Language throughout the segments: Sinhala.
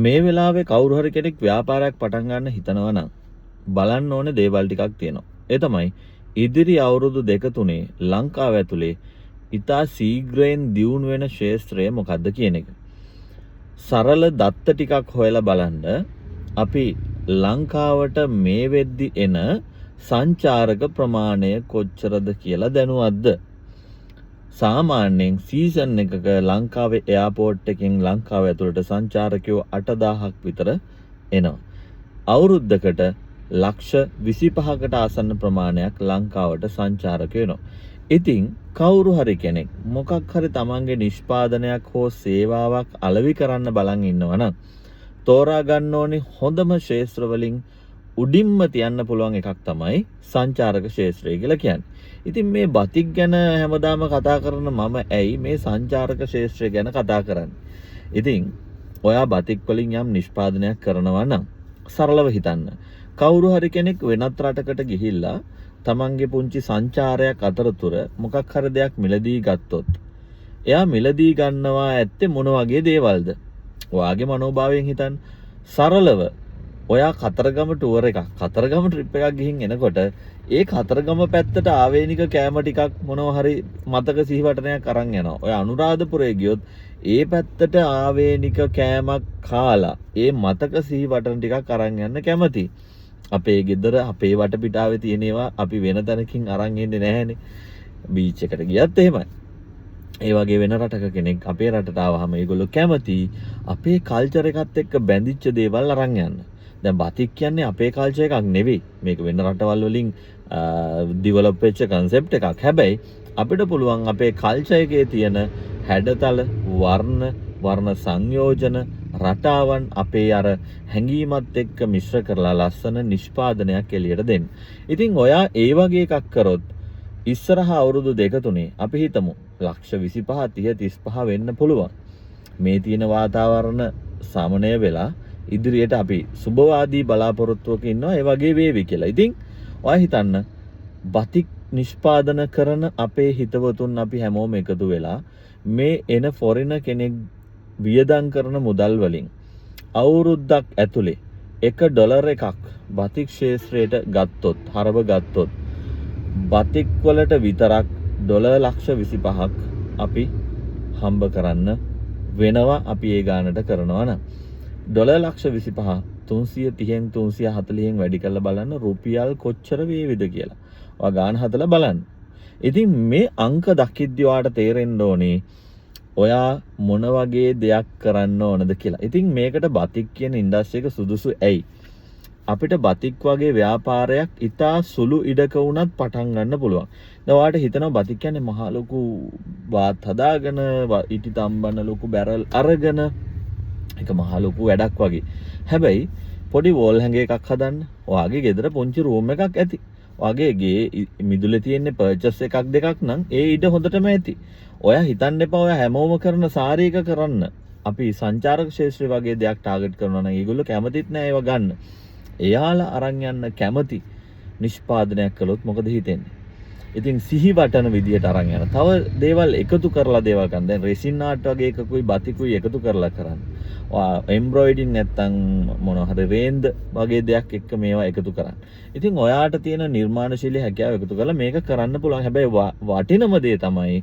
මේ වෙලාවේ කවුරු හරි කෙනෙක් ව්‍යාපාරයක් පටන් ගන්න හිතනවා නම් බලන්න ඕනේ දේවල් ටිකක් තියෙනවා. ඒ තමයි ඉදිරි අවුරුදු 2-3 ලංකාව ඇතුලේ ඉතා ශීඝ්‍රයෙන් දියුණු වෙන ක්ෂේත්‍රය මොකක්ද කියන එක. සරල දත්ත ටිකක් හොයලා බලන්න අපි ලංකාවට මේ වෙද්දි එන සංචාරක ප්‍රමාණය කොච්චරද කියලා දැනුවත්ද? සාමාන්‍යයෙන් සීසන් එකක ලංකාවේ එයාපෝට් එකෙන් ලංකාව ඇතුළට සංචාරකයෝ 8000ක් විතර එනවා. අවුරුද්දකට ලක්ෂ 25කට ආසන්න ප්‍රමාණයක් ලංකාවට සංචාරක වෙනවා. ඉතින් කවුරු හරි කෙනෙක් මොකක් හරි තමන්ගේ නිෂ්පාදනයක් හෝ සේවාවක් අලෙවි කරන්න බලන් ඉන්නවනම් තෝරා ගන්න ඕනේ හොඳම ක්ෂේත්‍ර වලින් උඩින්ම තියන්න පුළුවන් එකක් තමයි සංචාරක ක්ෂේත්‍රය කියලා කියන්නේ. ඉතින් මේ බතික් ගැන හැමදාම කතා කරන මම ඇයි මේ සංචාරක ක්ෂේත්‍රය ගැන කතා කරන්නේ? ඉතින් ඔයා බතික් වලින් යම් නිෂ්පාදනයක් කරනවා නම් සරලව හිතන්න. කවුරු හරි කෙනෙක් වෙනත් රටකට ගිහිල්ලා තමන්ගේ පුංචි සංචාරයක් අතරතුර මොකක් හරි දෙයක් මිලදී ගත්තොත් එයා මිලදී ගන්නවා ඇත්තේ මොන වගේ දේවල්ද? ඔයාගේ මනෝභාවයෙන් හිතන්න. සරලව ඔයා කතරගම ටුවර් එකක් කතරගම ට්‍රිප් එකක් ගිහින් එනකොට ඒ කතරගම පැත්තට ආවේනික කෑම ටිකක් මොනවා හරි මතක සිහිවටනයක් අරන් යනවා. ඔය අනුරාධපුරේ ගියොත් ඒ පැත්තට ආවේනික කෑමක් කාලා ඒ මතක සිහිවටන ටිකක් අරන් යන්න කැමති. අපේ ගෙදර අපේ වටපිටාවේ තියෙන ඒවා අපි වෙන තැනකින් අරන් එන්නේ නැහැනේ. බීච් එකට ගියත් එහෙමයි. ඒ වගේ වෙන රටක කෙනෙක් අපේ රටට ආවහම ඒගොල්ලෝ කැමති අපේ කල්චර් එකත් එක්ක බැඳිච්ච දේවල් අරන් යන්න. දැන් බතික් කියන්නේ අපේ කල්චර් එකක් නෙවෙයි. මේක වෙන රටවල් වලින් ඩෙවලොප් වෙච්ච concept එකක්. හැබැයි අපිට පුළුවන් අපේ කල්චර් එකේ තියෙන හැඩතල, වර්ණ සංයෝජන, රටාවන් අපේ අර හැඟීමත් එක්ක මිශ්‍ර කරලා ලස්සන නිෂ්පාදනයක් එළියට දෙන්න. ඉතින් ඔයා ඒ වගේ එකක් කරොත් ඉස්සරහා අවුරුදු 2-3 අපි හිතමු ලක්ෂ 25 30 35 වෙන්න පුළුවන්. මේ තියෙන වාතාවරණ සමනය වෙලා ඉදිරියට අපි සුබවාදී බලාපොරොත්තුවක ඉන්නවා ඒ වගේ වේවි කියලා. ඉතින් ඔය හිතන්න බතික් නිෂ්පාදන කරන අපේ හිතවතුන් අපි හැමෝම එකතු වෙලා මේ එන ෆොරින කෙනෙක් වියදම් කරන මුදල් වලින් අවුරුද්දක් ඇතුලේ $1 එකක් බතික් ක්ෂේත්‍රයට ගත්තොත් හරව ගත්තොත් බතික් වලට විතරක් $25,000ක් අපි හම්බ කරන්න වෙනවා. අපි ඒ ගානට කරනවා නම් $25,000 330න් 340න් වැඩි කරලා බලන්න රුපියල් කොච්චර වේවිද කියලා. ඔයා ගාන හදලා බලන්න. ඉතින් මේ අංක දකිද්දී ඔයාට තේරෙන්න ඕනේ ඔයා මොන වගේ දෙයක් කරන්න ඕනද කියලා. ඉතින් මේකට බතික් කියන ඉන්ඩස්ට්‍රි එක සුදුසු ඇයි? අපිට බතික් වගේ ව්‍යාපාරයක් ඉතා සුළු ඉඩක වුණත් පටන් ගන්න පුළුවන්. දැන් ඔයාට හිතනවා බතික් කියන්නේ මහා ලොකු වාත් හදාගෙන ඉටි තම්බන ලොකු බැරල් අරගෙන එක මහා ලොකු වැඩක් වගේ. හැබැයි පොඩි වෝල් හැංග එකක් හදන්න. ඔයාගේ ගෙදර පුංචි රූම් එකක් ඇති. ඔයාගේ ගේ මිදුලේ තියෙන පර්චස් එකක් දෙකක් නම් ඒ ඉඩ හොඳටම ඇති. ඔයා හිතන්න එපා ඔයා හැමෝම කරන සාරීක කරන්න. අපි සංචාරක ක්ෂේත්‍රය වගේ දෙයක් ටාගට් කරනවා නම් ඒගොල්ලෝ කැමතිත් නෑ ඒව ගන්න. එයාලා අරන් යන්න කැමති නිෂ්පාදනයක් කළොත් මොකද හිතෙන්නේ? ඉතින් සිහිවටන විදියට අරන් යන. තව දේවල් එකතු කරලා දේවල් ගන්න. දැන් රෙසින් ආර්ට් වගේ එකකුයි බතිකුයි එකතු කරලා කරන්න. ඔයා එම්බ්‍රොයිඩරින් නැත්තම් මොනවා හරි රේන්ද වගේ දෙයක් එක්ක මේවා එකතු කරන්න. ඉතින් ඔයාට තියෙන නිර්මාණශීලී හැකියාව එකතු කරලා මේක කරන්න පුළුවන්. හැබැයි වටිනම දේ තමයි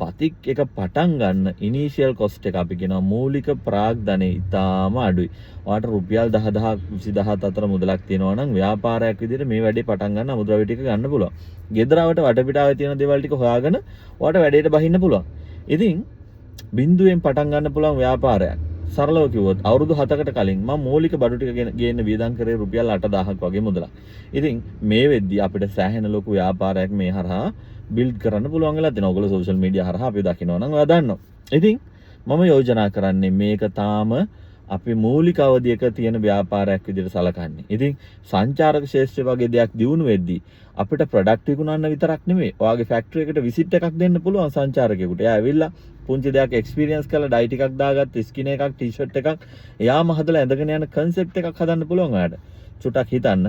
බතික් එක පටන් ගන්න ඉනිෂියල් කොස්ට් එක අපි කියනවා මූලික ප්‍රාග්ධනය ඉතාම අඩුයි. ඔයාට රුපියල් 10,000 20000 අතර මුදලක් තියෙනවා නම් ව්‍යාපාරයක් විදිහට මේ වැඩේ පටන් ගන්න අමුද්‍රව්‍ය ටික ගන්න පුළුවන්. ගෙදරවට වටපිටාවේ තියෙන දේවල් ටික හොයාගෙන ඔයාට වැඩේට බහින්න පුළුවන්. ඉතින් බිඳුවෙන් පටන් ගන්න පුළුවන් ව්‍යාපාරයක්. සරලව කිව්වොත් අවුරුදු 7කට කලින් මම මූලික බඩු ටික ගේන්න වියදම් කරේ රුපියල් 8,000ක් වගේ මුදලක්. ඉතින් මේ වෙද්දී අපිට සෑහෙන ලොකු ව්‍යාපාරයක් මේ හරහා බිල්ඩ් කරන්න පුළුවන් වෙලා තියෙනවා. ඔයගොල්ලෝ සෝෂල් මීඩියා හරහා අපි දකිනවා නම් ඔයා දන්නවා. ඉතින් මම යෝජනා කරන්නේ මේක තාම අපි මූලික අවධියක තියෙන ව්‍යාපාරයක් විදිහට සලකන්නේ. ඉතින් සංචාරක ක්ෂේත්‍රය වගේ දෙයක් දියුණු වෙද්දී අපිට ප්‍රොඩක්ට් විකුණන්න විතරක් නෙමෙයි. ඔයාගේ ෆැක්ටරි එකට විසිට් එකක් දෙන්න පුළුවන් සංචාරකයෙකුට. එයා ඇවිල්ලා පුංචි දෙයක් එක්ස්පීරියන්ස් කරලා ඩයි ටිකක් දාගත්ත ස්කින් එකක් ටී-ෂර්ට් එකක් එයාම හදලා ඇඳගෙන යන කන්සෙප්ට් එකක් හදන්න පුළුවන් ඔයාට. චුට්ටක් හිතන්න.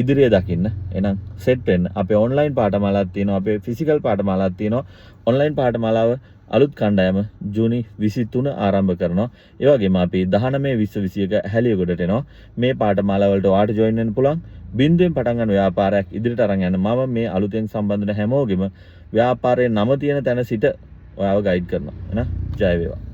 ඉදිරිය දකින්න. එහෙනම් සෙට් වෙන්න. අපේ ඔන්ලයින් පාඨමාලාවක් තියෙනවා. අපේ ෆිසිකල් පාඨමාලාවක් තියෙනවා. ඔන්ලයින් පාඨමාලාව අලුත් කණ්ඩායම ජූනි 23 ආරම්භ කරනවා. ඒ වගේම අපි 19 20 21 හැලියගොඩට එනවා. මේ පාඨමාලා වලට ඔයාලට ජොයින් වෙන්න පුළුවන්. බින්දුවෙන් පටන් ගන්න ව්‍යාපාරයක් ඉදිරියට අරන් යන්න මම මේ අලුතෙන් සම්බන්ධ වෙන හැමෝගෙම ව්‍යාපාරයේ නම තියෙන තැන සිට ඔයාව ගයිඩ් කරනවා. එහෙනම් ජය වේවා.